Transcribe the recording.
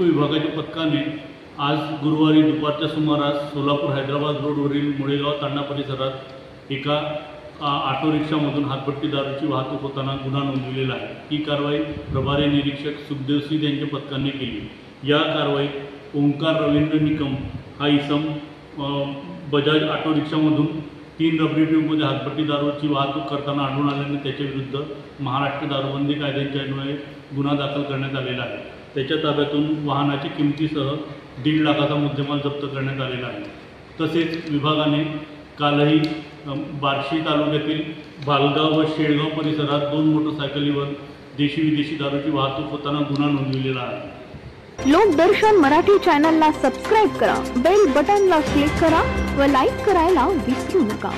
विभागाच्या पथकाने आज गुरुवारी दुपारच्या सुमारास सोलापूर हैदराबाद रोडवरील मुळेगाव तांडा परिसरात एका ऑटो रिक्षामधून हातभट्टी दारूची वाहतूक होताना गुन्हा नोंदविलेला आहे। ही कारवाई प्रभारी निरीक्षक सुखदेव सिंह यांच्या पथकाने केली। या कारवाईत ओंकार रवींद्र निकम हा इसम बजाज ऑटो रिक्षामधून 3 रबरी ट्यूबमध्ये हातभट्टी दारूची वाहतूक करताना आढळून आल्याने त्याच्या विरुद्ध महाराष्ट्र दारूबंदी कायद्याच्या अन्वये गुन्हा दाखल करण्यात आलेला आहे। त्याच्या ताब्यातून वाहनाची किमतीसह 1.5 लाखाचा मुद्देमाल जप्त करण्यात आलेला आहे। तसेच विभागाने कालही बार्शी तालुक्यातील भालगाव व शेळगाव परिसरात 2 मोटरसायकलीवर देशी विदेशी दारूची वाहतूक होताना गुन्हा नोंदविलेला आहे। लोकदर्शन मराठी चॅनलला सबस्क्राइब करा, बेल बटनला क्लिक करा व लाईक करायला विसरू नका।